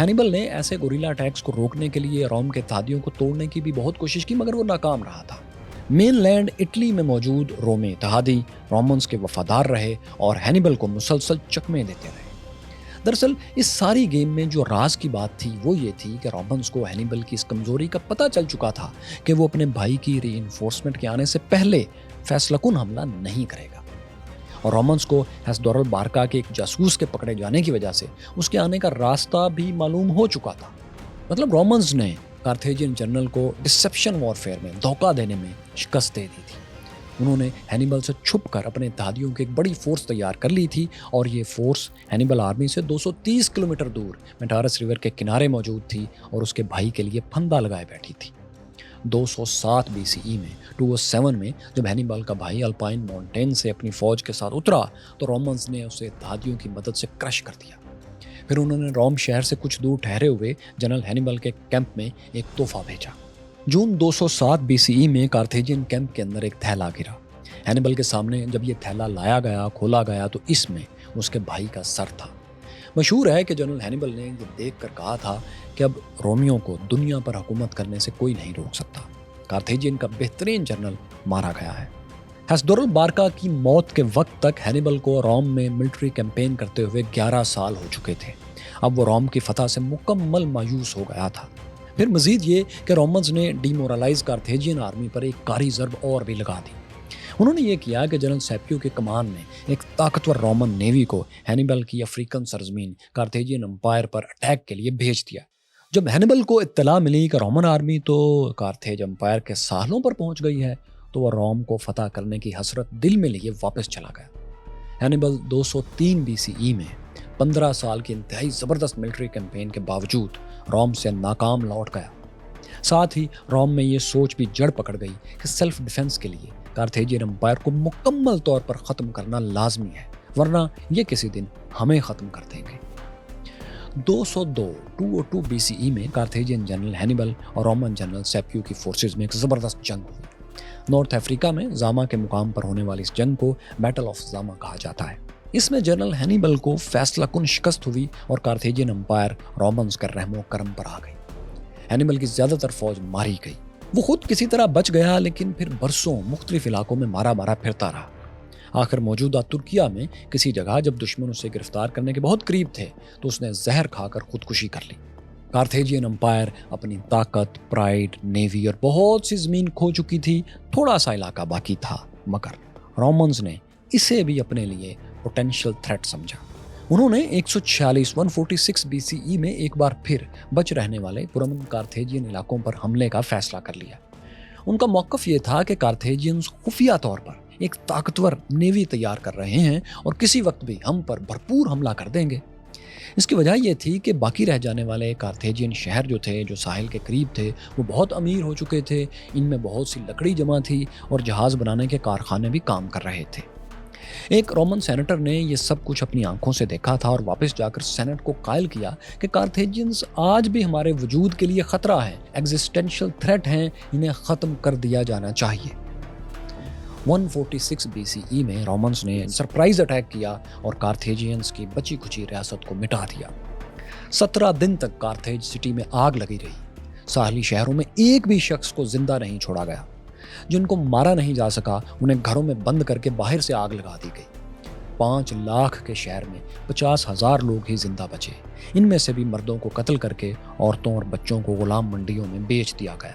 ہینیبل نے ایسے guerrilla attacks کو روکنے کے لیے روم کے اتحادیوں کو توڑنے کی بھی بہت کوشش کی، مگر وہ ناکام رہا تھا۔ مین لینڈ اٹلی میں موجود رومی اتحادی رومنز کے وفادار رہے اور ہینیبل کو مسلسل چکمے دیتے رہے۔ دراصل اس ساری گیم میں جو راز کی بات تھی وہ یہ تھی کہ رومنز کو ہینیبل کی اس کمزوری کا پتہ چل چکا تھا کہ وہ اپنے بھائی کی ری انفورسمنٹ کے آنے سے پہلے فیصلہ کن حملہ نہیں کرے گا، اور رومنز کو ہیسڈورل بارکا کے ایک جاسوس کے پکڑے جانے کی وجہ سے اس کے آنے کا راستہ بھی معلوم ہو چکا تھا۔ مطلب رومنز نے کارتھیجین جنرل کو ڈسپشن وارفیئر میں دھوکہ دینے میں شکست دے دی تھی۔ انہوں نے ہینیبل سے چھپ کر اپنے اتحادیوں کی ایک بڑی فورس تیار کر لی تھی، اور یہ فورس ہینیبل آرمی سے 230 کلومیٹر دور میٹارس ریور کے کنارے موجود تھی اور اس کے بھائی کے لیے پھندا لگائے بیٹھی تھی۔ 207 BCE میں 207 میں جب ہینیبل کا بھائی الپائن ماؤنٹین سے اپنی فوج کے ساتھ اترا تو رومنز نے اسے اتحادیوں کی مدد سے کرش کر دیا۔ پھر انہوں نے روم شہر سے کچھ دور ٹھہرے ہوئے جنرل ہینیبل کے کیمپ میں ایک تحفہ بھیجا۔ جون 207 BCE میں کارتھیجین کیمپ کے اندر ایک تھیلا گرا۔ ہینیبل کے سامنے جب یہ تھیلا لایا گیا، کھولا گیا، تو اس میں اس کے بھائی کا سر تھا۔ مشہور ہے کہ جنرل ہینیبل نے یہ دیکھ کر کہا تھا کہ اب رومیوں کو دنیا پر حکومت کرنے سے کوئی نہیں روک سکتا۔ کارتھیجین کا بہترین جنرل مارا گیا ہے۔ ہیسڈورل بارکا کی موت کے وقت تک ہینیبل کو روم میں ملٹری کیمپین کرتے ہوئے 11 سال ہو چکے تھے۔ اب وہ روم کی فتح سے مکمل مایوس ہو گیا تھا۔ پھر مزید یہ کہ رومنز نے ڈی مورالائز کارتھیجین آرمی پر ایک کاری ضرب اور بھی لگا دی۔ انہوں نے یہ کیا کہ جنرل سیپیو کے کمان میں ایک طاقتور رومن نیوی کو ہینیبل کی افریقن سرزمین کارتھیجین امپائر پر اٹیک کے لیے بھیج دیا۔ جب ہینیبل کو اطلاع ملی کہ رومن آرمی تو کارتھیج امپائر کے ساحلوں پر پہنچ گئی ہے، تو وہ روم کو فتح کرنے کی حسرت دل میں لیے واپس چلا گیا۔ ہینیبل 203 BCE میں 15 سال کی انتہائی زبردست ملٹری کیمپین کے باوجود روم سے ناکام لوٹ گیا۔ ساتھ ہی روم میں یہ سوچ بھی جڑ پکڑ گئی کہ سیلف ڈیفنس کے لیے کارتھیجین امپائر کو مکمل طور پر ختم کرنا لازمی ہے، ورنہ یہ کسی دن ہمیں ختم کر دیں گے۔ 202 BCE میں کارتھیجین جنرل ہینیبل اور رومن جنرل سیپیو کی فورسز میں ایک زبردست جنگ ہوئی۔ نارتھ افریقہ میں زاما کے مقام پر ہونے والی اس جنگ کو بیٹل آف زاما کہا جاتا ہے۔ اس میں جنرل ہینیبل کو فیصلہ کن شکست ہوئی اور کارتھیجین امپائر رومنز کا رحم و کرم پر آ گئی۔ ہینیبل کی زیادہ تر فوج ماری گئی۔ وہ خود کسی طرح بچ گیا، لیکن پھر برسوں مختلف علاقوں میں مارا پھرتا رہا۔ آخر موجودہ ترکیہ میں کسی جگہ جب دشمن اسے گرفتار کرنے کے بہت قریب تھے تو اس نے زہر کھا کر خودکشی کر لی۔ کارتھیجین امپائر اپنی طاقت، پرائیڈ، نیوی اور بہت سی زمین کھو چکی تھی، تھوڑا سا علاقہ باقی تھا، مگر رومنز نے اسے بھی اپنے لیے پوٹینشیل تھریٹ سمجھا۔ انہوں نے 146 BCE میں ایک بار پھر بچ رہنے والے پرامن کارتھیجین علاقوں پر حملے کا فیصلہ کر لیا۔ ان کا موقف یہ تھا کہ کارتھیجینز خفیہ طور پر ایک طاقتور نیوی تیار کر رہے ہیں اور کسی وقت بھی ہم پر بھرپور حملہ کر دیں گے۔ اس کی وجہ یہ تھی کہ باقی رہ جانے والے کارتھیجین شہر جو تھے، جو ساحل کے قریب تھے، وہ بہت امیر ہو چکے تھے، ان میں بہت سی لکڑی جمع تھی اور جہاز بنانے کے کارخانے بھی کام کر رہے تھے۔ ایک رومن سینیٹر نے یہ سب کچھ اپنی آنکھوں سے دیکھا تھا اور واپس جا کر سینٹ کو قائل کیا کہ کارتھیجینز آج بھی ہمارے وجود کے لیے خطرہ ہیں، ایگزسٹینشل تھریٹ ہیں، انہیں ختم کر دیا جانا چاہیے۔ 146 BCE میں رومنز نے سرپرائز اٹیک کیا اور کارتھیجینز کی بچی کچی ریاست کو مٹا دیا۔ 17 دن تک کارتھیج سٹی میں آگ لگی رہی۔ ساحلی شہروں میں ایک بھی شخص کو زندہ نہیں چھوڑا گیا۔ جن کو مارا نہیں جا سکا انہیں گھروں میں بند کر کے باہر سے آگ لگا دی گئی۔ 5 لاکھ کے شہر میں 50,000 لوگ ہی زندہ بچے۔ ان میں سے بھی مردوں کو قتل کر کے عورتوں اور بچوں کو غلام منڈیوں میں بیچ دیا گیا۔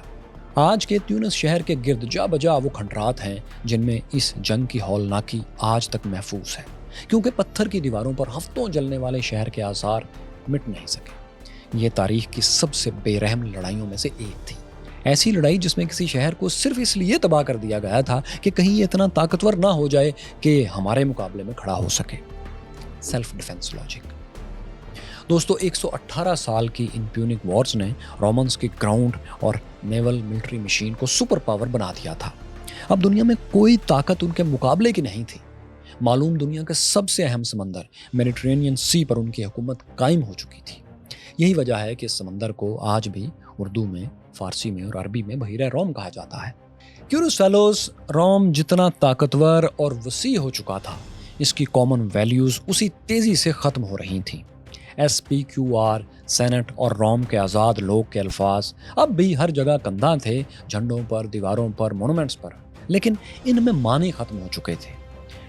آج کے تیونس شہر کے گرد جا بجا وہ کھنڈرات ہیں جن میں اس جنگ کی ہولناکی آج تک محفوظ ہے، کیونکہ پتھر کی دیواروں پر ہفتوں جلنے والے شہر کے آثار مٹ نہیں سکے۔ یہ تاریخ کی سب سے بے رحم لڑائیوں میں سے ایک تھی، ایسی لڑائی جس میں کسی شہر کو صرف اس لیے تباہ کر دیا گیا تھا کہ کہیں یہ اتنا طاقتور نہ ہو جائے کہ ہمارے مقابلے میں کھڑا ہو سکے۔ Self defence logic. دوستو، 118 سال کی ان پیونک وارز نے رومنز کی گراؤنڈ اور نیول ملٹری مشین کو سپر پاور بنا دیا تھا۔ اب دنیا میں کوئی طاقت ان کے مقابلے کی نہیں تھی۔ معلوم دنیا کا سب سے اہم سمندر میڈیٹرینین سی پر ان کی حکومت قائم ہو چکی تھی۔ یہی وجہ ہے کہ اس سمندر کو آج بھی اردو میں، فارسی میں اور عربی میں بحیرہ روم کہا جاتا ہے۔ کیورس فیلوز، روم جتنا طاقتور اور وسیع ہو چکا تھا، اس کی کامن ویلیوز اسی تیزی سے ختم ہو رہی تھیں۔ SPQR, سینٹ اور روم کے آزاد لوگ کے الفاظ اب بھی ہر جگہ کندہ تھے، جھنڈوں پر، دیواروں پر، مونومنٹس پر، لیکن ان میں معنی ختم ہو چکے تھے۔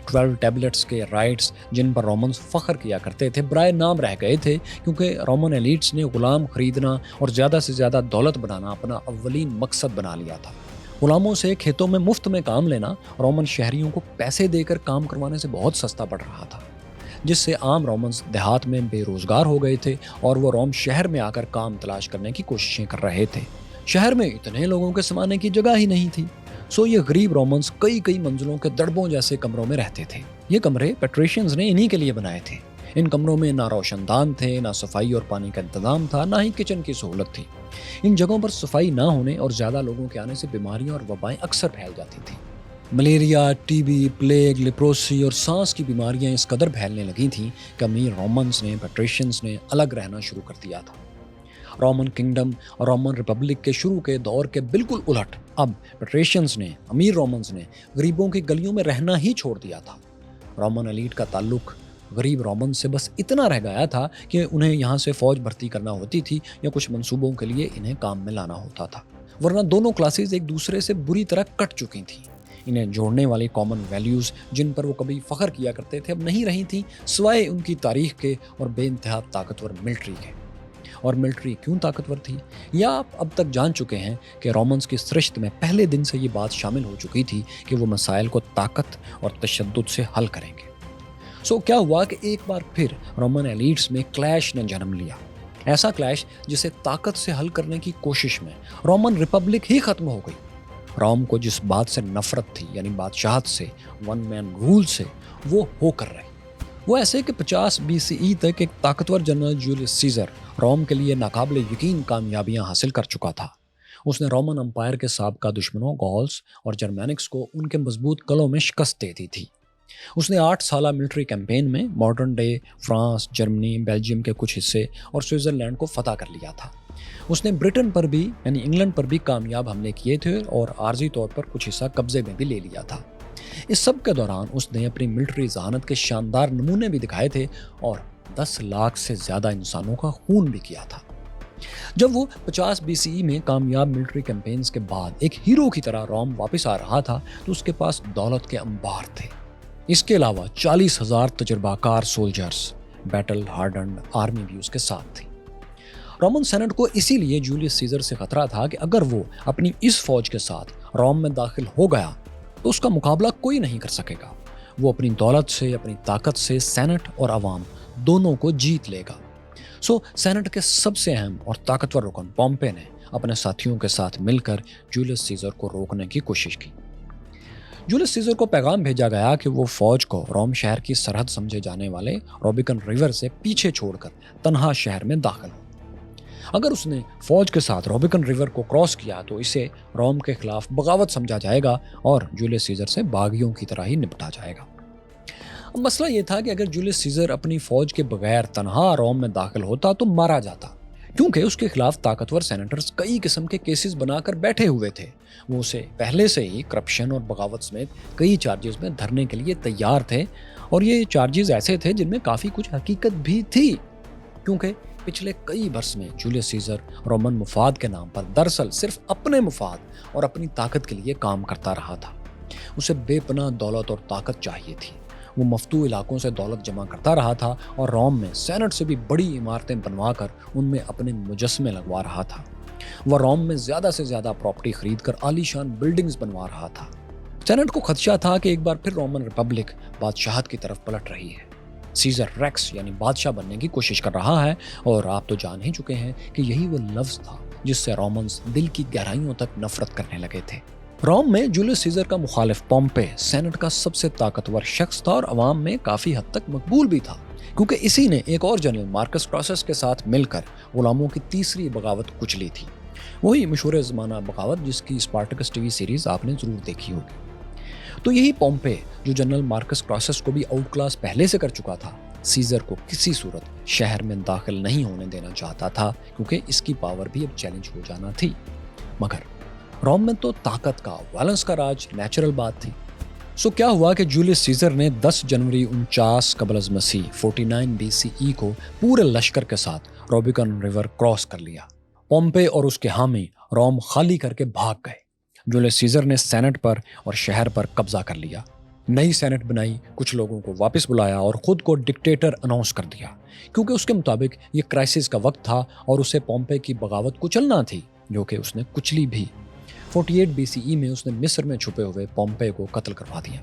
12 ٹیبلٹس کے رائٹس جن پر رومنز فخر کیا کرتے تھے برائے نام رہ گئے تھے، کیونکہ رومن ایلیٹس نے غلام خریدنا اور زیادہ سے زیادہ دولت بنانا اپنا اولین مقصد بنا لیا تھا۔ غلاموں سے کھیتوں میں مفت میں کام لینا رومن شہریوں کو پیسے دے کر کام کروانے سے بہت سستا پڑ رہا تھا، جس سے عام رومنز دیہات میں بے روزگار ہو گئے تھے اور وہ روم شہر میں آ کر کام تلاش کرنے کی کوششیں کر رہے تھے۔ شہر میں اتنے لوگوں کے سمانے کی جگہ ہی نہیں تھی، سو یہ غریب رومنز کئی منزلوں کے دڑبوں جیسے کمروں میں رہتے تھے۔ یہ کمرے پیٹریشینز نے انہی کے لیے بنائے تھے۔ ان کمروں میں نہ روشن دان تھے، نہ صفائی اور پانی کا انتظام تھا، نہ ہی کچن کی سہولت تھی۔ ان جگہوں پر صفائی نہ ہونے اور زیادہ لوگوں کے آنے سے بیماریاں اور وبائیں اکثر پھیل جاتی تھیں۔ ملیریا، ٹی بی، پلیگ، لیپروسی اور سانس کی بیماریاں اس قدر پھیلنے لگی تھیں کہ امیر رومنز نے، پیٹریشینز نے الگ رہنا شروع کر دیا تھا۔ رومن کنگڈم اور رومن ریپبلک کے شروع کے دور کے بالکل الٹ، اب پیٹریشینز نے، امیر رومنز نے غریبوں کی گلیوں میں رہنا ہی چھوڑ دیا تھا۔ رومن ایلیٹ کا تعلق غریب رومن سے بس اتنا رہ گیا تھا کہ انہیں یہاں سے فوج بھرتی کرنا ہوتی تھی یا کچھ منصوبوں کے لیے انہیں کام میں لانا ہوتا تھا، ورنہ دونوں کلاسز ایک دوسرے سے بری طرح کٹ چکی تھیں۔ انہیں جوڑنے والی کامن ویلیوز جن پر وہ کبھی فخر کیا کرتے تھے اب نہیں رہی تھیں، سوائے ان کی تاریخ کے اور بے انتہا طاقتور ملٹری کے۔ اور ملٹری کیوں طاقتور تھی؟ یا آپ اب تک جان چکے ہیں کہ رومنز کی سرشت میں پہلے دن سے یہ بات شامل ہو چکی تھی کہ وہ مسائل کو طاقت اور تشدد سے حل کریں گے۔ سو کیا ہوا کہ ایک بار پھر رومن ایلیٹس میں کلیش نے جنم لیا، ایسا کلیش جسے طاقت سے حل کرنے کی کوشش میں رومن ریپبلک ہی ختم ہو گئی۔ روم کو جس بات سے نفرت تھی، یعنی بادشاہت سے، ون مین رول سے، وہ ہو کر رہی۔ وہ ایسے کہ 50 BCE تک ایک طاقتور جنرل جولیس سیزر روم کے لیے ناقابل یقین کامیابیاں حاصل کر چکا تھا۔ اس نے رومن امپائر کے سابقہ دشمنوں گالز اور جرمینکس کو ان کے مضبوط قلعوں میں شکست دے دی تھی۔ اس نے 8 سالہ ملٹری کیمپین میں modern day France, Germany, Belgium کے کچھ حصے اور سوئٹزرلینڈ کو فتح کر لیا تھا۔ اس نے برٹن پر بھی، یعنی انگلینڈ پر بھی کامیاب حملے کیے تھے اور عارضی طور پر کچھ حصہ قبضے میں بھی لے لیا تھا۔ اس سب کے دوران اس نے اپنی ملٹری ذہانت کے شاندار نمونے بھی دکھائے تھے اور 10 لاکھ سے زیادہ انسانوں کا خون بھی کیا تھا۔ جب وہ 50 BCE میں کامیاب ملٹری کیمپینز کے بعد ایک ہیرو کی طرح روم واپس آ رہا تھا تو اس کے پاس دولت کے انبار تھے۔ اس کے علاوہ 40,000 تجربہ کار سولجرز، بیٹل ہارڈنڈ آرمی بھی اس کے ساتھ تھی۔ رومن سینٹ کو اسی لیے جولیس سیزر سے خطرہ تھا کہ اگر وہ اپنی اس فوج کے ساتھ روم میں داخل ہو گیا تو اس کا مقابلہ کوئی نہیں کر سکے گا۔ وہ اپنی دولت سے، اپنی طاقت سے سینٹ اور عوام دونوں کو جیت لے گا۔ سو سینٹ کے سب سے اہم اور طاقتور رکن پومپے نے اپنے ساتھیوں کے ساتھ مل کر جولیس سیزر کو روکنے کی کوشش کی۔ جولیس سیزر کو پیغام بھیجا گیا کہ وہ فوج کو روم شہر کی سرحد سمجھے جانے والے روبیکن ریور سے پیچھے چھوڑ کر تنہا شہر میں داخل ہو۔ اگر اس نے فوج کے ساتھ روبیکن ریور کو کراس کیا تو اسے روم کے خلاف بغاوت سمجھا جائے گا اور جولیس سیزر سے باغیوں کی طرح ہی نپٹا جائے گا۔ اب مسئلہ یہ تھا کہ اگر جولیس سیزر اپنی فوج کے بغیر تنہا روم میں داخل ہوتا تو مارا جاتا، کیونکہ اس کے خلاف طاقتور سینیٹرز کئی قسم کے کیسز بنا کر بیٹھے ہوئے تھے۔ وہ اسے پہلے سے ہی کرپشن اور بغاوت سمیت کئی چارجز میں دھرنے کے لیے تیار تھے، اور یہ چارجز ایسے تھے جن میں کافی کچھ حقیقت بھی تھی، کیونکہ پچھلے کئی برس میں جولیس سیزر رومن مفاد کے نام پر دراصل صرف اپنے مفاد اور اپنی طاقت کے لیے کام کرتا رہا تھا۔ اسے بے پناہ دولت اور طاقت چاہیے تھی۔ وہ مفتوح علاقوں سے دولت جمع کرتا رہا تھا اور روم میں سینٹ سے بھی بڑی عمارتیں بنوا کر ان میں اپنے مجسمے لگوا رہا تھا۔ وہ روم میں زیادہ سے زیادہ پراپرٹی خرید کر عالی شان بلڈنگز بنوا رہا تھا۔ سینٹ کو خدشہ تھا کہ ایک بار پھر رومن ریپبلک بادشاہت کی طرف پلٹ رہی ہے۔ سیزر ریکس یعنی بادشاہ بننے کی کوشش کر رہا ہے، اور آپ تو جان ہی چکے ہیں کہ یہی وہ لفظ تھا جس سے رومنز دل کی گہرائیوں تک نفرت کرنے لگے تھے۔ روم میں جولیس سیزر کا مخالف پومپے سینٹ کا سب سے طاقتور شخص تھا اور عوام میں کافی حد تک مقبول بھی تھا، کیونکہ اسی نے ایک اور جنرل مارکس کراسس کے ساتھ مل کر غلاموں کی تیسری بغاوت کچلی تھی، وہی مشہور زمانہ بغاوت جس کی اسپارٹکس ٹی وی سیریز آپ نے ضرور دیکھی ہوگی۔ تو یہی پومپے جو جنرل مارکس کراسس کو بھی آؤٹ کلاس پہلے سے کر چکا تھا، سیزر کو کسی صورت شہر میں داخل نہیں ہونے دینا چاہتا تھا، کیونکہ اس کی پاور بھی اب چیلنج ہو جانا تھی۔ مگر روم میں تو طاقت کا، وائلنس کا راج نیچرل بات تھی۔ سو کیا ہوا کہ جولیس سیزر نے 10 جنوری 49 قبل از مسیح 49 BCE کو پورے لشکر کے ساتھ روبیکن ریور کراس کر لیا۔ پومپے اور اس کے حامی روم خالی کر کے بھاگ گئے۔ جولیس سیزر نے سینٹ پر اور شہر پر قبضہ کر لیا، نئی سینٹ بنائی، کچھ لوگوں کو واپس بلایا اور خود کو ڈکٹیٹر اناؤنس کر دیا، کیونکہ اس کے مطابق یہ کرائسس کا وقت تھا اور اسے پومپے کی بغاوت کچلنا تھی، جو کہ اس نے کچلی بھی۔ 48 BCE میں اس نے مصر میں چھپے ہوئے پومپے کو قتل کروا دیا۔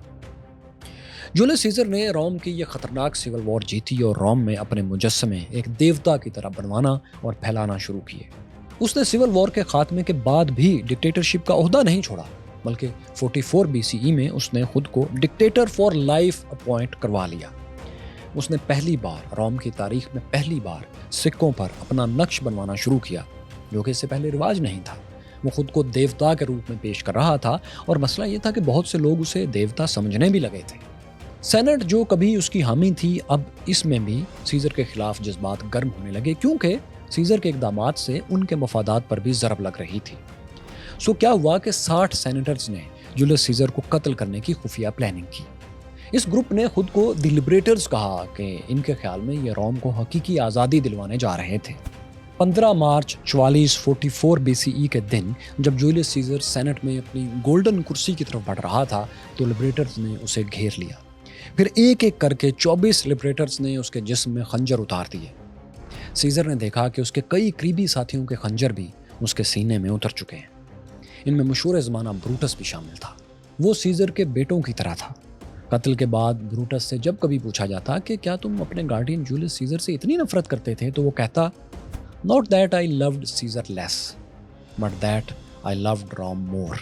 جولیس سیزر نے روم کی یہ خطرناک سول وار جیتی اور روم میں اپنے مجسمے ایک دیوتا کی طرح بنوانا اور پھیلانا شروع کیے۔ اس نے سول وار کے خاتمے کے بعد بھی ڈکٹیٹرشپ کا عہدہ نہیں چھوڑا، بلکہ 44 BCE میں اس نے خود کو ڈکٹیٹر فار لائف اپوائنٹ کروا لیا۔ اس نے پہلی بار روم کی تاریخ میں پہلی بار سکوں پر اپنا نقش بنوانا شروع کیا، جو کہ اس سے پہلے رواج نہیں تھا۔ وہ خود کو دیوتا کے روپ میں پیش کر رہا تھا اور مسئلہ یہ تھا کہ بہت سے لوگ اسے دیوتا سمجھنے بھی لگے تھے۔ سینٹ جو کبھی اس کی حامی تھی، اب اس میں بھی سیزر کے خلاف جذبات گرم ہونے لگے، کیونکہ سیزر کے اقدامات سے ان کے مفادات پر بھی ضرب لگ رہی تھی۔ سو کیا ہوا کہ 60 سینیٹرز نے جولیس سیزر کو قتل کرنے کی خفیہ پلاننگ کی۔ اس گروپ نے خود کو دی لبریٹرز کہا کہ ان کے خیال میں یہ روم کو حقیقی آزادی دلوانے جا رہے تھے۔ 15 مارچ 44 BCE کے دن جب جولیس سیزر سینٹ میں اپنی گولڈن کرسی کی طرف بڑھ رہا تھا تو لبریٹرز نے اسے گھیر لیا۔ پھر ایک ایک کر کے 24 لبریٹرز نے اس کے جسم میں خنجر اتار دیے۔ سیزر نے دیکھا کہ اس کے کئی قریبی ساتھیوں کے خنجر بھی اس کے سینے میں اتر چکے ہیں۔ ان میں مشہور زمانہ بروٹس بھی شامل تھا۔ وہ سیزر کے بیٹوں کی طرح تھا۔ قتل کے بعد بروٹس سے جب کبھی پوچھا جاتا کہ کیا تم اپنے گارڈین جولیس سیزر سے اتنی نفرت کرتے تھے تو وہ کہتا Not that I loved Caesar less, but that I loved Rome more۔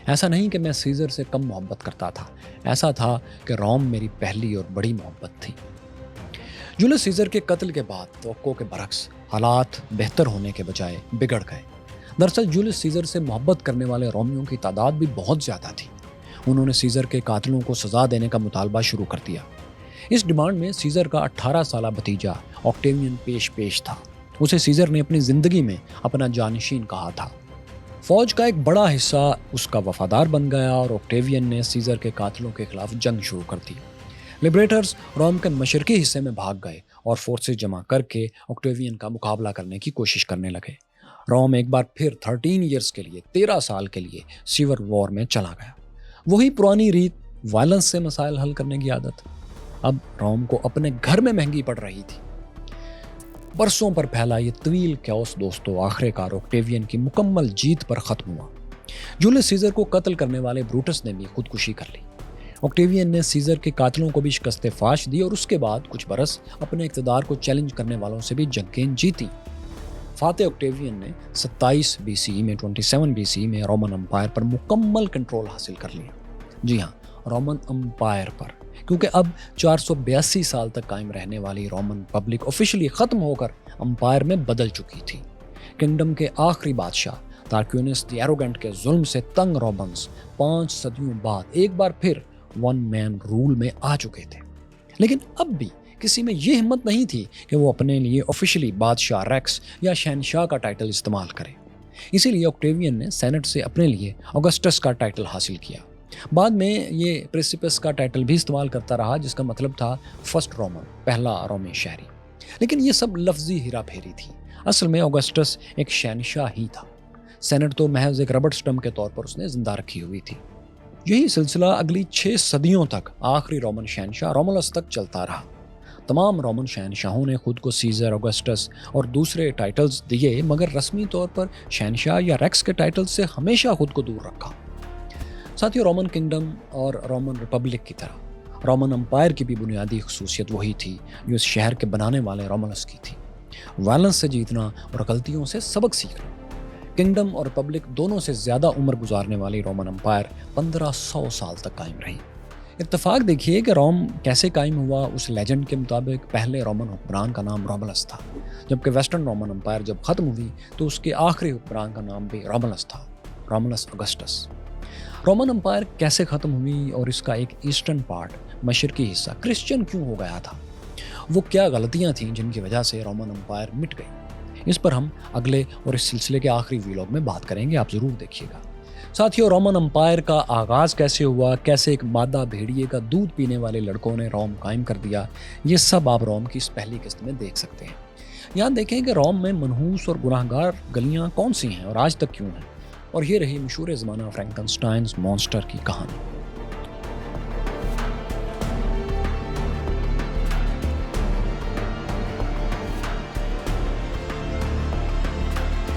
ایسا نہیں کہ میں سیزر سے کم محبت کرتا تھا، ایسا تھا کہ روم میری پہلی اور بڑی محبت تھی۔ جولیس سیزر کے قتل کے بعد توقع کے برعکس حالات بہتر ہونے کے بجائے بگڑ گئے۔ دراصل جولیس سیزر سے محبت کرنے والے رومیوں کی تعداد بھی بہت زیادہ تھی۔ انہوں نے سیزر کے قاتلوں کو سزا دینے کا مطالبہ شروع کر دیا۔ اس ڈیمانڈ میں سیزر کا 18 سالہ بھتیجا آکٹیوین پیش تھا۔ اسے سیزر نے اپنی زندگی میں اپنا جانشین کہا تھا۔ فوج کا ایک بڑا حصہ اس کا وفادار بن گیا اور آکٹیوین نے سیزر کے قاتلوں کے خلاف جنگ شروع کر دی۔ لبریٹرز روم کے مشرقی حصے میں بھاگ گئے اور فورسز جمع کر کے آکٹیوین کا مقابلہ کرنے کی کوشش کرنے لگے۔ روم ایک بار پھر 13 ایئرز کے لیے 13 سال کے لیے سیور وار میں چلا گیا۔ وہی پرانی ریت، وائلنس سے مسائل حل کرنے کی عادت، اب روم کو اپنے گھر میں مہنگی پڑ رہی تھی۔ برسوں پر پھیلا یہ طویل کیوس دوستو آخر کار آکٹیوین کی مکمل جیت پر ختم ہوا۔ جولیس سیزر کو قتل کرنے والے بروٹس نے بھی خودکشی کر لی۔ آکٹیوین نے سیزر کے قاتلوں کو بھی شکست فاش دی اور اس کے بعد کچھ برس اپنے اقتدار کو چیلنج کرنے والوں سے بھی جنگیں جیتی۔ فاتح آکٹیوین نے 27 BCE میں 27 BCE میں رومن امپائر پر مکمل کنٹرول حاصل کر لیا۔ جی ہاں، رومن امپائر پر، کیونکہ اب 482 سال تک قائم رہنے والی رومن پبلک آفیشلی ختم ہو کر امپائر میں بدل چکی تھی۔ کنگڈم کے آخری بادشاہ تارکیونس دی ایروگنٹ کے ظلم سے تنگ رومنز 5 صدیوں بعد ایک بار پھر ون مین رول میں آ چکے تھے، لیکن اب بھی کسی میں یہ ہمت نہیں تھی کہ وہ اپنے لیے آفیشلی بادشاہ ریکس یا شہنشاہ کا ٹائٹل استعمال کرے۔ اسی لیے آکٹیوین نے سینٹ سے اپنے لیے آگسٹس کا ٹائٹل حاصل کیا۔ بعد میں یہ پریسپس کا ٹائٹل بھی استعمال کرتا رہا، جس کا مطلب تھا فرسٹ رومن، پہلا رومی شہری۔ لیکن یہ سب لفظی ہیرا پھیری تھی۔ اصل میں آگسٹس ایک شہنشاہ ہی تھا۔ سینٹ تو محض ایک ربڑ سٹمپ کے طور پر اس نے زندہ رکھی ہوئی تھی۔ یہی سلسلہ اگلی 6 صدیوں تک آخری رومن شہنشاہ رومولس تک چلتا رہا۔ تمام رومن شہنشاہوں نے خود کو سیزر، آگسٹس اور دوسرے ٹائٹلز دیے، مگر رسمی طور پر شہنشاہ یا ریکس کے ٹائٹل سے ہمیشہ خود کو دور رکھا۔ ساتھ ہی رومن کنگڈم اور رومن ریپبلک کی طرح رومن امپائر کی بھی بنیادی خصوصیت وہی تھی جو اس شہر کے بنانے والے رومولس کی تھی: وائلنس سے جیتنا اور غلطیوں سے سبق سیکھنا۔ کنگڈم اور ریپبلک دونوں سے زیادہ عمر گزارنے والی رومن امپائر 1500 سال تک قائم رہی۔ اتفاق دیکھیے کہ روم کیسے قائم ہوا۔ اس لیجنڈ کے مطابق پہلے رومن حکمران کا نام رومولس تھا، جبکہ ویسٹرن رومن امپائر جب ختم ہوئی تو اس کے آخری حکمران کا نام بھی رومولس تھا، رومولس اگسٹس۔ رومن امپائر کیسے ختم ہوئی اور اس کا ایک ایسٹرن پارٹ، مشرقی حصہ، کرسچن کیوں ہو گیا تھا؟ وہ کیا غلطیاں تھیں جن کی وجہ سے رومن امپائر مٹ گئی؟ اس پر ہم اگلے اور اس سلسلے کے آخری ویلاگ میں بات کریں گے، آپ ضرور دیکھیے گا۔ ساتھیوں، رومن امپائر کا آغاز کیسے ہوا، کیسے ایک مادہ بھیڑیے کا دودھ پینے والے لڑکوں نے روم قائم کر دیا، یہ سب آپ روم کی اس پہلی قسط میں دیکھ سکتے ہیں۔ یہاں دیکھیں کہ روم میں منحوس اور گناہگار گلیاں کون سی ہیں اور آج تک کیوں ہیں، اور یہ رہی مشہور زمانہ فرینکنسٹائنز مونسٹر کی کہانی۔